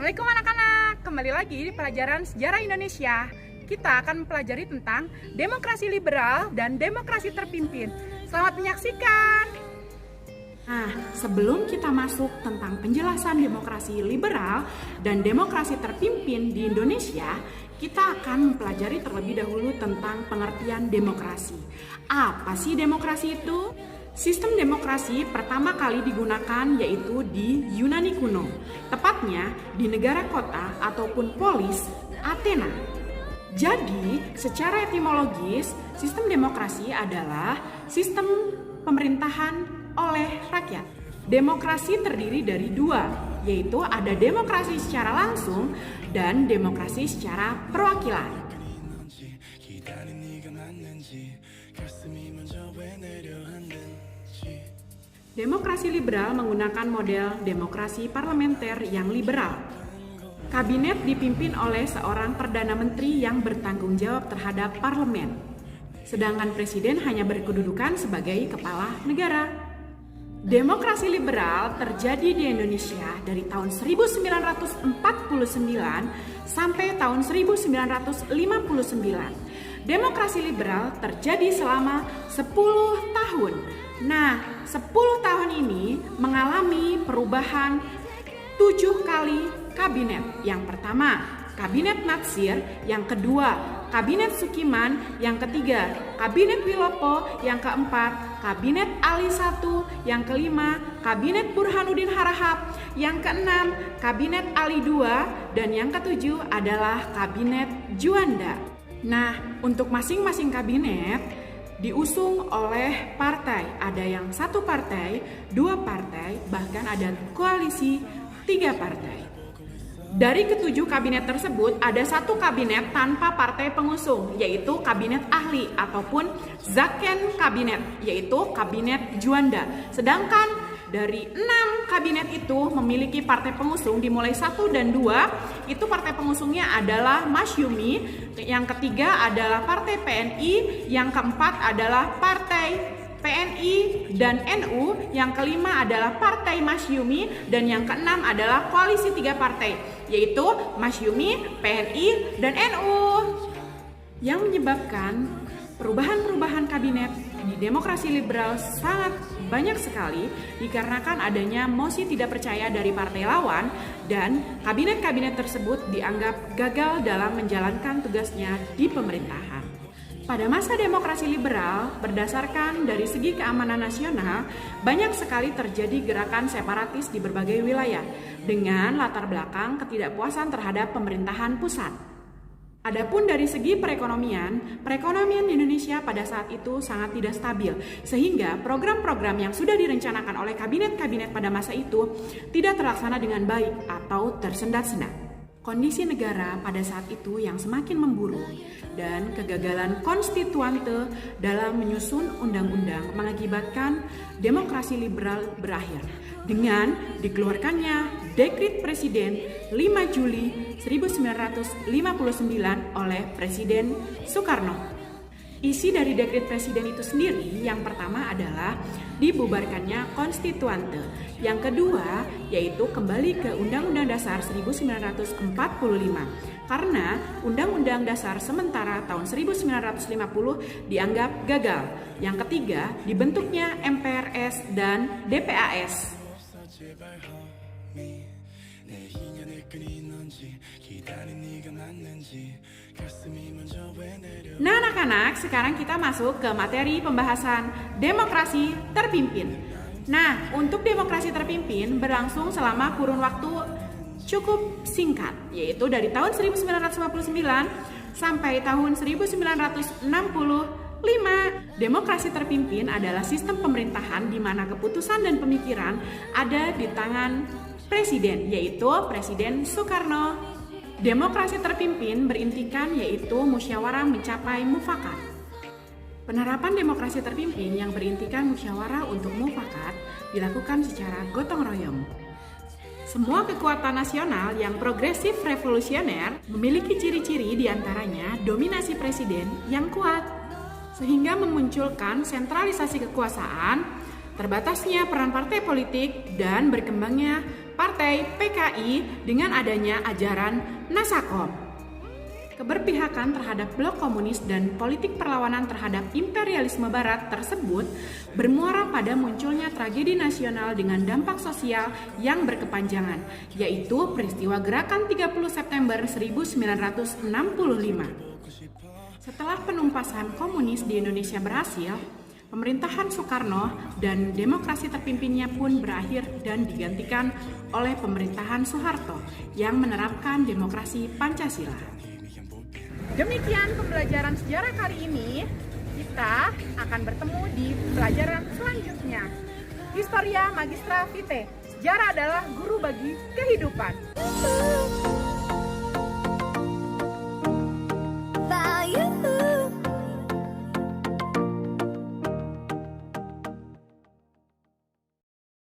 Assalamualaikum anak-anak, kembali lagi di pelajaran Sejarah Indonesia. Kita akan mempelajari tentang demokrasi liberal dan demokrasi terpimpin. Selamat menyaksikan. Nah, sebelum kita masuk tentang penjelasan demokrasi liberal dan demokrasi terpimpin di Indonesia, kita akan mempelajari terlebih dahulu tentang pengertian demokrasi. Apa sih demokrasi itu? Sistem demokrasi pertama kali digunakan yaitu di Yunani kuno, tepatnya di negara kota ataupun polis Athena. Jadi, secara etimologis, sistem demokrasi adalah sistem pemerintahan oleh rakyat. Demokrasi terdiri dari dua, yaitu ada demokrasi secara langsung dan demokrasi secara perwakilan. Demokrasi liberal menggunakan model demokrasi parlementer yang liberal. Kabinet dipimpin oleh seorang perdana menteri yang bertanggung jawab terhadap parlemen, sedangkan presiden hanya berkedudukan sebagai kepala negara. Demokrasi liberal terjadi di Indonesia dari tahun 1949 sampai tahun 1959. Demokrasi liberal terjadi selama 10 tahun. Nah, 10 tahun ini mengalami perubahan 7 kali kabinet. Yang pertama, Kabinet Natsir, yang kedua, Kabinet Sukiman, yang ketiga, Kabinet Wilopo, yang keempat, Kabinet Ali I, yang kelima, Kabinet Burhanuddin Harahap, yang keenam, Kabinet Ali II, dan yang ketujuh adalah Kabinet Juanda. Nah, untuk masing-masing kabinet diusung oleh partai. Ada yang satu partai, dua partai, bahkan ada koalisi 3 partai. Dari ketujuh kabinet tersebut, ada satu kabinet tanpa partai pengusung, yaitu kabinet ahli ataupun Zaken kabinet, yaitu kabinet Juanda. Sedangkan dari 6 kabinet itu memiliki partai pengusung, dimulai 1 dan 2, itu partai pengusungnya adalah Masyumi, yang ketiga adalah partai PNI, yang keempat adalah partai PNI dan NU, yang kelima adalah partai Masyumi, dan yang keenam adalah koalisi 3 partai, yaitu Masyumi, PNI, dan NU. Yang menyebabkan perubahan-perubahan kabinet di demokrasi liberal sangat banyak sekali dikarenakan adanya mosi tidak percaya dari partai lawan, dan kabinet-kabinet tersebut dianggap gagal dalam menjalankan tugasnya di pemerintahan. Pada masa demokrasi liberal, berdasarkan dari segi keamanan nasional, banyak sekali terjadi gerakan separatis di berbagai wilayah dengan latar belakang ketidakpuasan terhadap pemerintahan pusat. Adapun dari segi perekonomian Indonesia pada saat itu sangat tidak stabil, sehingga program-program yang sudah direncanakan oleh kabinet-kabinet pada masa itu tidak terlaksana dengan baik atau tersendat-sendat. Kondisi negara pada saat itu yang semakin memburuk dan kegagalan konstituante dalam menyusun undang-undang mengakibatkan demokrasi liberal berakhir dengan dikeluarkannya Dekret Presiden 5 Juli 1959 oleh Presiden Soekarno. Isi dari dekret presiden itu sendiri yang pertama adalah dibubarkannya konstituante. Yang kedua yaitu kembali ke Undang-Undang Dasar 1945 karena Undang-Undang Dasar sementara tahun 1950 dianggap gagal. Yang ketiga dibentuknya MPRS dan DPAS. Nah anak-anak, sekarang kita masuk ke materi pembahasan demokrasi terpimpin. Nah, untuk demokrasi terpimpin berlangsung selama kurun waktu cukup singkat, yaitu dari tahun 1959 sampai tahun 1965. Demokrasi terpimpin adalah sistem pemerintahan di mana keputusan dan pemikiran ada di tangan presiden, yaitu Presiden Soekarno. Demokrasi terpimpin berintikan yaitu musyawarah mencapai mufakat. Penerapan demokrasi terpimpin yang berintikan musyawarah untuk mufakat dilakukan secara gotong royong. Semua kekuatan nasional yang progresif revolusioner memiliki ciri-ciri diantaranya dominasi presiden yang kuat, sehingga memunculkan sentralisasi kekuasaan, terbatasnya peran partai politik, dan berkembangnya Partai PKI dengan adanya ajaran Nasakom. Keberpihakan terhadap blok komunis dan politik perlawanan terhadap imperialisme barat tersebut bermuara pada munculnya tragedi nasional dengan dampak sosial yang berkepanjangan, yaitu peristiwa Gerakan 30 September 1965. Setelah penumpasan komunis di Indonesia berhasil, pemerintahan Soekarno dan demokrasi terpimpinnya pun berakhir dan digantikan oleh pemerintahan Soeharto yang menerapkan demokrasi Pancasila. Demikian pembelajaran sejarah kali ini. Kita akan bertemu di pelajaran selanjutnya. Historia Magistra Vitae. Sejarah adalah guru bagi kehidupan.